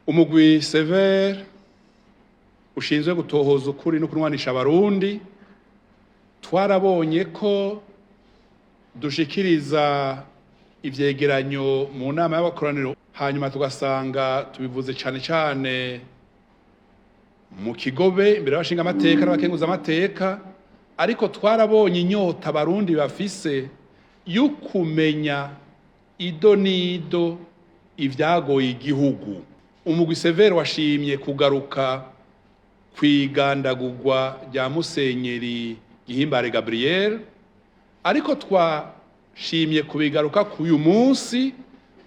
umugwi Sever ushinzwe gutohoza ukuri no kunwanisha abarundi twarabonye ko dushikiriza ivyegeranyo mu nama y'abakoraniro hanyuma tugasanga tubivuze cane cane mu Kigobe imbere y'abashinga amateka n'abakenguza amateka, ariko twarabonye inyota abarundi bafise y'ukumenya ido nido ivyagoye igihugu. Umugwi Sever washimye kugaruka kwigandagurwa rya Musenyeri Gihimbare Gabriel, ariko twashimye kubigaruka k'uyu munsi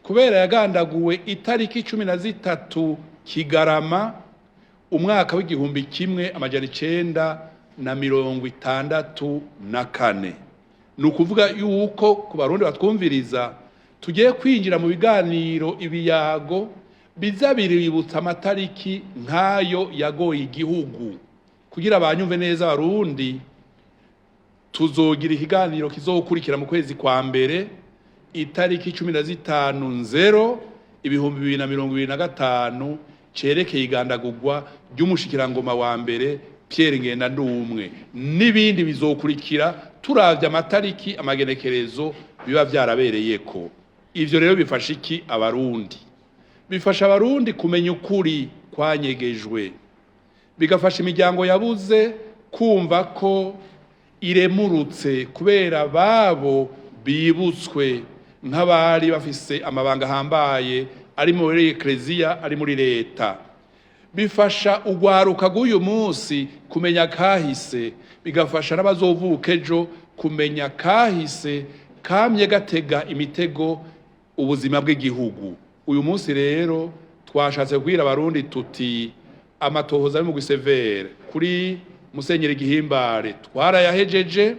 kubera yagandaguwe itariki 13 Kigarama umwaka w'igihumbi kimwe amajana 964. Ni ukuvuga yuko ku barundi batwumviriza tugiye kwinjira mu biganiro ibiyago biza biributsa amatariki nk'ayo yagoye igihugu. Kugira abanyumve neza abarundi, tuzogira ikiganiro kizokurikira mu kwezi kwa mbere itariki 15/0/2025 cerekeye igandagurwa ry'umushikirangoma wa mbere Pierre Ngendandumwe, n'ibindi bizokurikira turavye amatariki amagenekerezo biba vyarabereyeko. Ivyo rero bifasha iki abarundi? Bifasha abarundi kumenya ukuri kwanyegejwe, bigafasha imiryango yabuze kumva ko iremurutse kubera babo bibutswe nk'abari bafise amabanga hambaye ari muri Ecclesia ari muri leta. Bifasha ugwaruka rw'uyu munsi kumenya kahise, bigafasha n'abazovuka ejo kumenya kahise kamye gatega imitego ubuzima bw'igihugu. Uyu munsi rero twashatse kubwira abarundi tuti amatohoza y'umugwi Sever kuri Musenyeri Gihimbare twarayahejeje.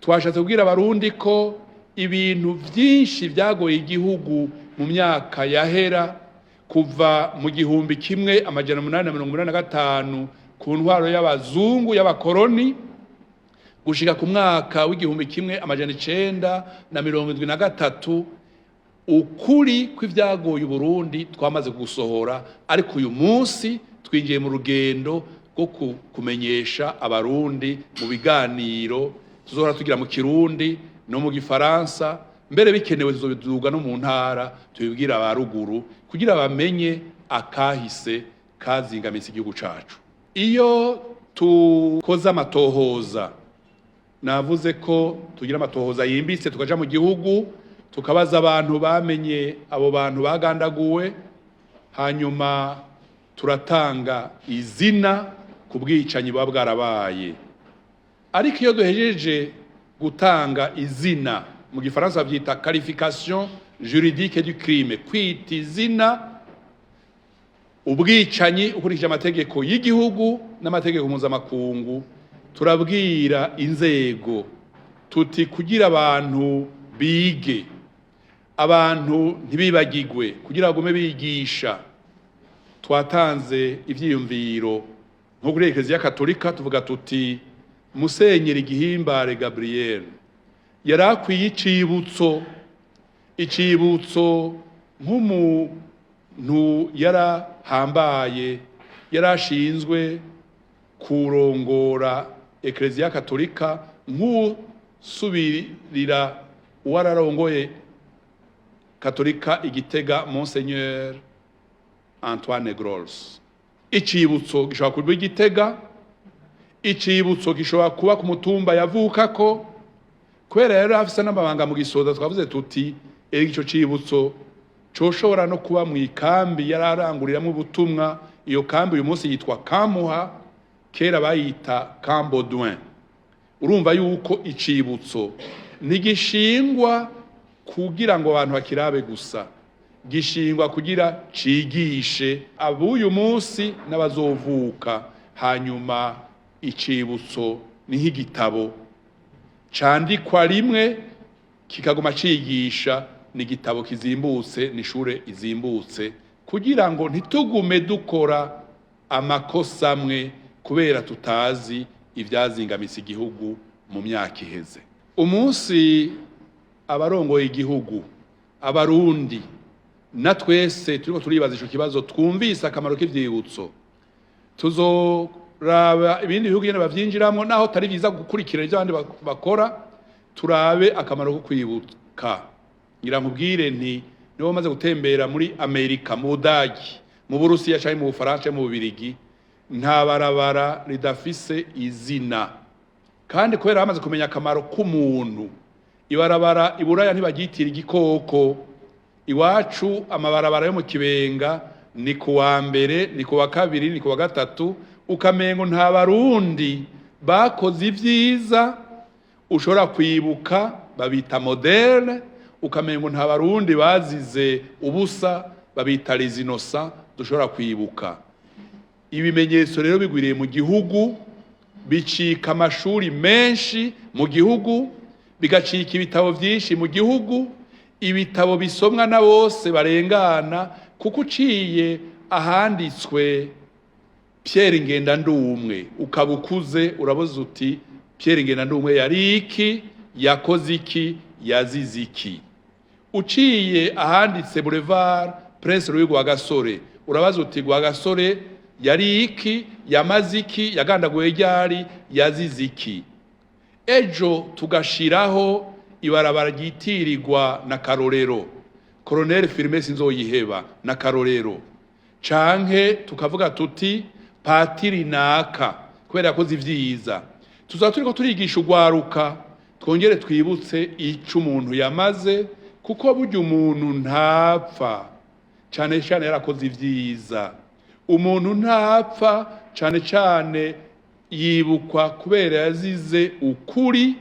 Twashatse kubwira abarundi ko ibintu vyinshi vyagoye igihugu mu myaka yahera kuva mu gihumbi kimwe amajana 885 ku ntwaro y'abazungu y'abakoroni gushika ku mwaka w'igihumbi kimwe amajana 973 ukuri kw'ivyagoye Burundi twamaze gusohora. Ariko uyu munsi twinjiye mu rugendo rwo kumenyesha abarundi mu biganiro tuzohora tugira mu Kirundi no mu Gifaransa, mbere bikenewe tuzobiduga no mu ntara tubibwira abaruguru kugira bamenye akahise kazingamitse igihugu cacu. Iyo tukoze amatohoza, navuze ko tugira amatohoza yimbitse, tukaja mu gihugu tukabaza abantu bamenye abo bantu bagandaguwe, hanyuma turatanga izina ku bwicanyi buba bwarabaye. Ariko iyo duhejeje gutanga izina, mu Gifaransa bavyita qualification juridique du crime, kwita izina ubwicanyi ukurikije amategeko y'igihugu n'amategeko mpuzamakungu, turabwira inzego tuti kugira abantu bige, abantu ntibibagigwe, kugira bagume bigisha, twatanze ivyiyumviro nko kuri Ecclesia Katolika tuvuga tuti Musenyeri Gihimbare Gabriel yarakwiye icibutso nk'umuntu yarahambaye, yarashinzwe kurongora Ecclesia Katolika nk'usubirira uwararongoye Katolika Igitega Monseigneur Antoine Grols. Icibutso gishobora kuba Igitega, icibutso gishobora kuba ku mutumba yavukako, kubera yari afise n'amabanga mu gisoda. Twavuze tuti ico cibutso coshobora no kuba mu ikambi yararanguriramwe ubutumwa. Iyo kambi uyu munsi yitwa Kamuha, kera bayita Cambodouin. Urumva yuko icibutso ntigishingwa kugira ngo abantu bakirabe gusa, gishingwa kugira cigishe abuyu munsi n'abazovuka. Hanyuma icibutso ni nk'igitabo candikwa rimwe kikaguma cigisha, ni igitabo kizimbutse, ni ishure izimbutse, kugira ngo ntitugume dukora amakosa amwe kubera tutazi ivyazingamitse igihugu mu myaka iheze. Umunsi abarongoye igihugu, abarundi na twese turiko turibaza ico kibazo twumvise akamaro k'ivyibutso tuzoraba ibindi bihugu nyene bavyinjiramwo naho tari biza gukurikira ivyo abandi bakora turabe akamaro ko kwibuka ngira nkubwire nti nibo bamaze gutembera muri Amerika mu Budagi mu Burusiya canke mu Bufaransa mu Bubirigi nta barabara ridafise izina kandi kubera bamaze kumenya akamaro k'umuntu ibarabara iburaya ntibagitira igikoko iwacu amabarabara yo mu Kibenga ni kuwa mbere ni kuwa kabiri ni kuwa gatatu ukamengo nta barundi bakoze ivyiza ushobora kwibuka babita moderne ukamengo nta barundi bazize ubusa babita les innocents dushobora kwibuka ibimenyetso rero bigwiriye mu gihugu bicika amashuri menshi mu gihugu bigacika ibitabo vyinshi mu gihugu ibitabo bisomwa na bose barengana kuko uciye ahanditswe Pierre Ngendandumwe ukabukuze uraboza uti Pierre Ngendandumwe yari iki yakoze iki yazize iki uciye ahanditse Boulevard Prince Louis Rwagasore urabaza uti Rwagasore yari iki yamaze iki yagandaguye ryari yazize iki ejo tugashiraho ibarabara ryitirirwa na Karorero Colonel Firme Sinzoyiheba na Karorero canke tukavuga tuti Patiri naka kubera yakoze ivyiza tuzaba turiko turigisha ugwaruka twongere twibutse ico umuntu yamaze kuko burya umuntu ntapfa cane cane yarakoze ivyiza umuntu ntapfa cane cane yibukwa kubera yazize ukuri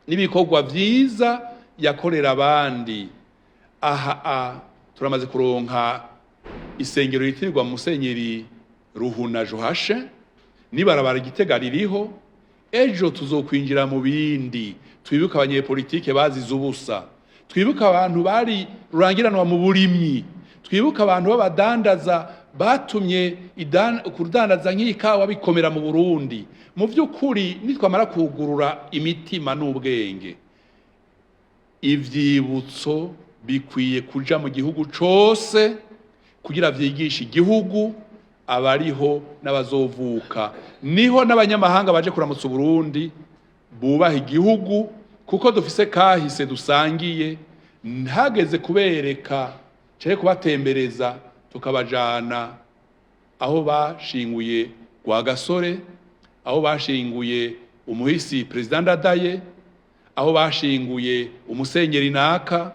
n'ibikorwa vyiza yakorera abandi turamaze kuronka isengero ritirirwa Musenyeri Ruhuna Johashe nibarabara Gitega ririho ejo tuzokwinjira mu bindi twibuka abanyepolitike bazize ubusa twibuka abantu bari rurangiranwa mu burimyi twibuka abantu b'abadandaza batumye kudandaza nk'ikawa bikomera mu Burundi mu by'ukuri nitwamara kugurura imitima n'ubwenge ivyibutso bikwiye kuja mu gihugu cose kugira vyigisha igihugu abariho n'abazovuka niho n'abanyamahanga baje kuramutsa Burundi bubaha igihugu kuko dufise kahise dusangiye ntageze kubereka cyaje kubatembereza tukabajana aho bashinguye Rwagasore aho bashinguye umuhisi President Ndadaye aho bashinguye umusenyeri naka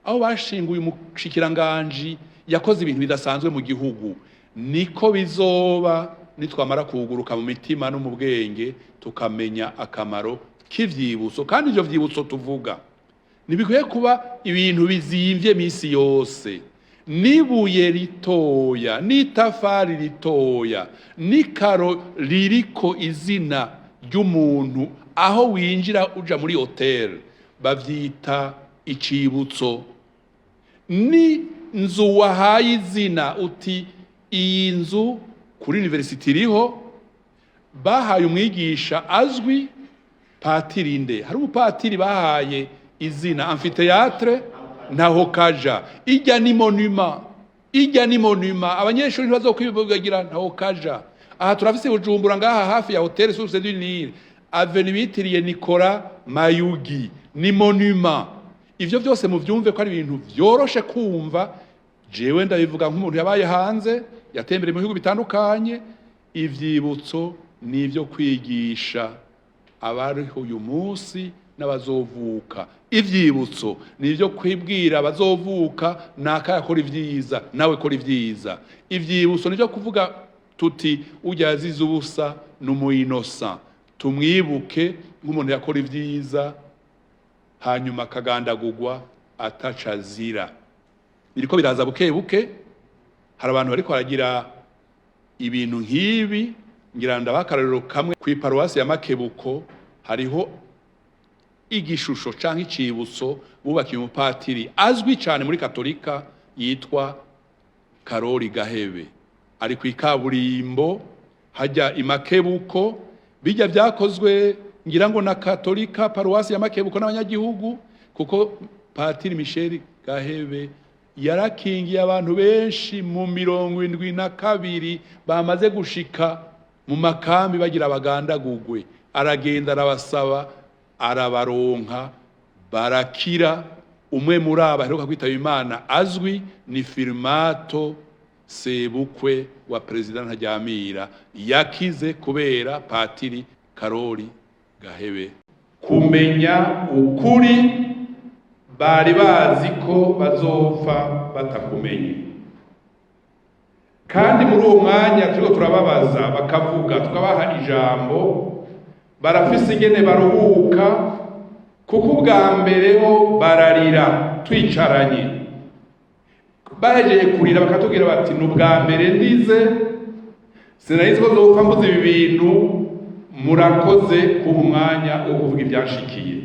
aho bashinguye umushikiranganje yakoze ibintu bidasanzwe mu gihugu niko bizoba nitwamara kuguruka mu mitima no mu bwenge tukamenya akamaro k'ivyibutso kandi ivyo vyibutso tuvuga nibikwiye kuba ibintu bizimvye misi yose nibuye ritoya n'itafari ritoya n'ikaro ririko izina ry'umuntu aho winjira uja muri hotel bavyita icibutso ni nzu wahaye izina uti iyi nzu kuri university iriho bahaye umwigisha azwi Patiri nde hari umupatiri bahaye izina amphithéâtre ntaho kaja ijya ni monument abanyeshuri ntibazokwibagira ntaho kaja aha turafise Bujumbura ngaha hafi ya Hotel Source du Nil avenue bitiriye Nicolas Mayugi ni monument ivyo byose muvyumve ko ari ibintu vyoroshe kumva jewe ndabivuga nk'umuntu yabaye hanze yatembere mu bihugu bitandukanye ivyibutso nivyo kwigisha abariho uyu munsi n'abazovuka ivyibutso nivyo kwibwira abazovuka naka yakora ivyiza nawe kora ivyiza ivyibutso nivyo kuvuga tuti ujya yazize ubusa n'umuyinosa tumwibuke nk'umuntu yakora ivyiza hanyuma akagandagurwa atacazira biriko biraza buke buke hari abantu bariko baragira ibintu nk'ibi ngira ndabakarero kamwe ku iparuwasi ya Makebuko hariho igishusho canke icibutso bubakiye umupatiri azwi cyane muri Katolika yitwa Karori Gahebe ari ku ikaburimbo hajya imakebuko bijya byakozwe ngira ngo na Katolika paruwasi ya Makebuko n'abanyagihugu kuko Patiri Michel Gahebe yarakingiye abantu benshi mu 72 bamaze gushika mu makambi bagira abagandagugwe, aragenda arabasaba arabaronka barakira. Umwe muri aba aheruka kwitaba Imana azwi ni Firmato sebukwe wa Perezida Ntaryamira, yakize kubera Patiri Karori Gahebe. Kumenya ukuri bari bazi ko bazopfa batakumenye, kandi muri uwo mwanya turiko turababaza bakavuga tukabaha ijambo, barafise ingene baruhuka, kuko ubwa mbere bo bararira twicaranye, bahejeye kurira bakatubwira bati n'ubwa mbere ndize, sinarizi ko zopfa mvuze ibi bintu, murakoze kuba umwanya wo kuvuga ibyashikiye.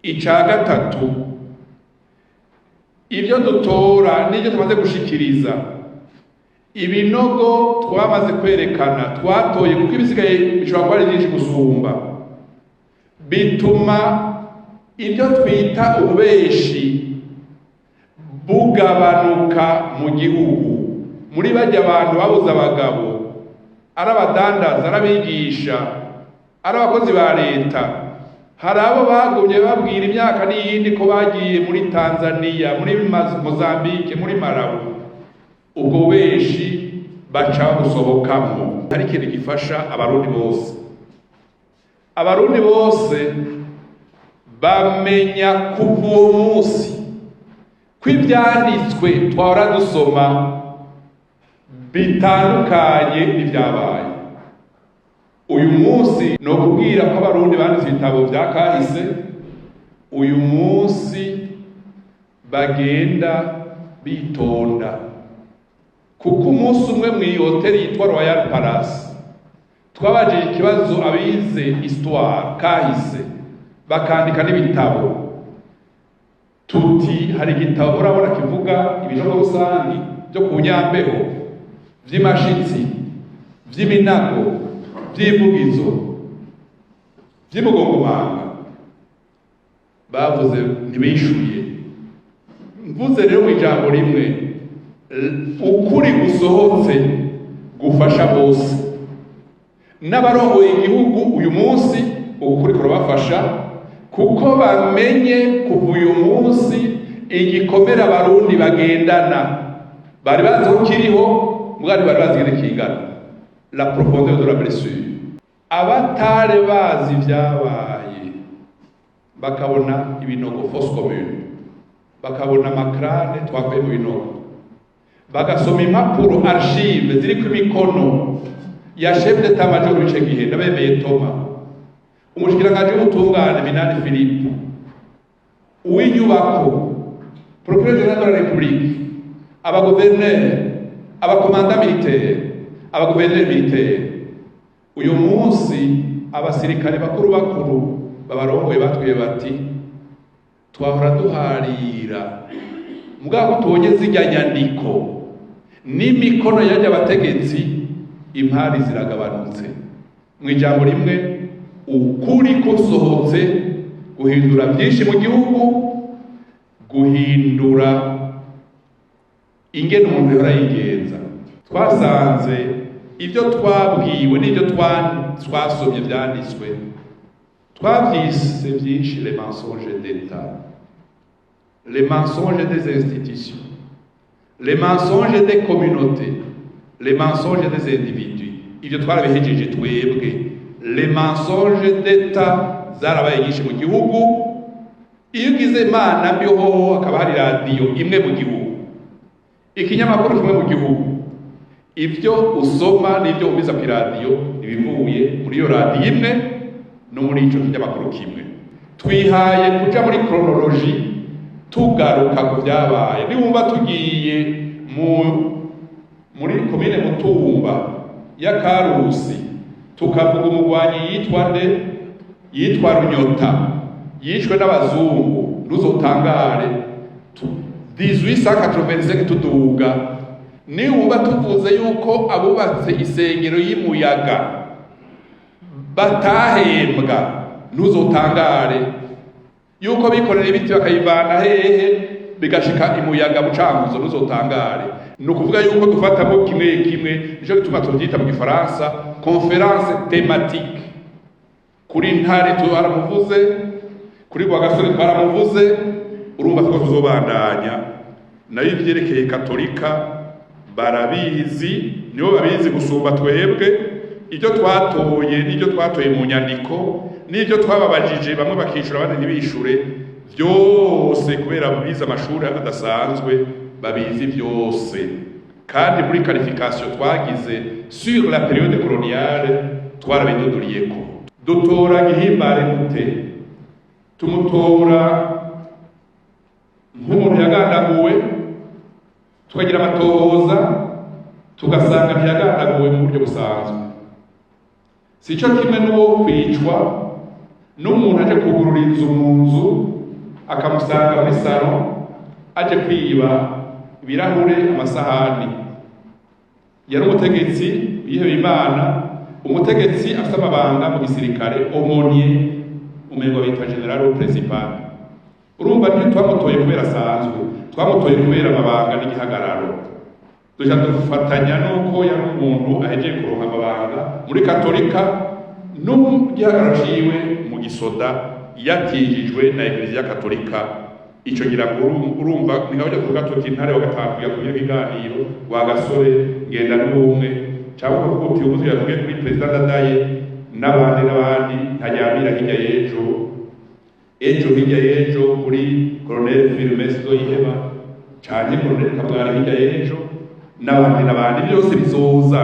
Ica gatatu, ibyo dutora n'ibyo tumaze gushikiriza, ibinogo twamaze kwerekana twatoye, kuko ibisigaye bishobora kuba ari byinshi gusumba, bituma ibyo twita ububeshi bugabanuka mu gihugu. Muri bajya abantu babuze abagabo, ari abadandaza, ari abigisha, ari abakozi ba leta, hari abo bagumye babwira imyaka n'iyindi ko bagiye muri Tanzania, muri Mozambique, muri Malawi. Ubwo bubeshi baca gusohokamo. Hari ikintu gifasha abarundi bose, abarundi bose bamenya kuva uwo munsi ko ibyanditswe twahora dusoma bitandukanye n'ibyabaye. Uyu munsi no kubwira ko abarundi banditse ibitabo bya kahise, uyu munsi bagenda bitonda, kuko umunsi umwe mu hoteli yitwa Royal Palace twabajije ikibazo abize histoire kahise bakandika n'ibitabo, tuti hari igitabo urabona kivuga ibinogo rusangi byo ku Nyambeho, vy'imashitsi, vy'iminago, vy'ivugizo, vy'imugongomanga, bavuze ntibishuye. Mvuze rero mu ijambo rimwe, ukuri gusohotse gufasha bose, n'abarongoye igihugu uyu munsi ukuri kurabafasha, kuko bamenye kuva uyu munsi igikomera abarundi bagendana. Bari bazi ko kiriho, mugari bari bazi gire kingana, la profondeur de la blessure. Abatare bazi vyabaye bakabona ibinogo fosse commune, bakabona amakrane twakuye mu binogo, bagasoma impapuro archive ziri ku mikono ya chef d'état major w'ico gihe ndabemeye Toma, umushikiranganje w'ubutungane Minani Philippe, uw'inyubako procureur général de la République, abaguverineri, abakomanda militaire, abaguverineri militaire. Uyu munsi abasirikare bakuru bakuru babarongoye batwiye bati twahora duharira, mugabo tubonye zijya nyandiko n'imikono y'ajya abategetsi, impari ziragabanutse. Mu ijambo rimwe, ukuri kusohotse guhindura byinshi mu gihugu, guhindura ingene umuntu yora yigenza. Twasanze ibyo twabwiwe n'ibyo twasomye byanditswe twavyise byinshi les mensonges d'État, les mensonges des institutions, les mensonges des communautés, les mensonges des individus. Ibyo twarabihejeje twebwe. Les mensonges d'État zarabaye nyinshi mu gihugu. Iyo ugize Imana mbiho akaba hari radiyo imwe mu gihugu, ikinyamakuru kimwe mu gihugu, ibyo usoma n'ibyo ubiza ku radiyo ibivuye muri iyo radiyo imwe no muri ico kinyamakuru kimwe. Twihaye kuja muri chronologie tugaruka ku byabaye. Niwumva tugiye muri komine Mutumba ya Karusi tukavuga umugwanyi yitwa nde, yitwa Runyota, yishwe n'abazungu, ntuzotangare 1885 tuduga. Niwumva tuvuze yuko abubatse isengero y'Imuyaga batahembwa, ntuzotangare yuko bikorera ibiti bakayivana hehe bigashika imuyaga bucanguzo muzotangare ni ukuvuga yuko dufatamo kimwe kimwe nico gituma tuvyita mu gifaransa conference thématique kuri ntare twaramuvuze kuri Rwagasore twaramuvuze urumva ko tuzobandanya nayo ivyerekeye katolika barabizi nibo babizi gusumba twebwe ibyo twatoye n'ibyo twatoye mu nyandiko n'ibyo twababajije bamwe bakishura abandi ntibishure byose kubera bize amashuri adasanzwe babizi byose kandi muri qualification twagize sur la période coloniale twarabidodoriyeko dutora Gihimbare gute tumutora nk'umuntu yagandaguwe tukagira amatohoza tugasanga ntiyagandaguwe mu buryo busanzwe sico kimwe n'uwo kwicwa n'umuntu aje kugurura inzu mu nzu akamusanga muri saro aje kwiba ibirahure amasahani yari umutegetsi yihebeye Imana umutegetsi afite amabanga mu gisirikare omonier umengo bitwa general principal urumva ntitwamutoye kubera asanzwe twamutoye kubera amabanga n'igihagararo duja dufatanya nuko yari umuntu ahejeje kuronka amabanga muri katolika n'igihagararo ciwe mu gisoda yatijijwe na Eklezia Katolika ico gira urumva ningaje kuvuga tuti ntare wa gatanu yakuye ibiganiro Rwagasore ngenda n'ubumwe cyangwa kuko ubuyobozi yavuye kuri president Ndadaye n'abandi ntajyamira hirya y'ejo kuri Colonel Firmesto Iheba cyane Colonel Kabwari hirya y'ejo n'abandi byose bizoza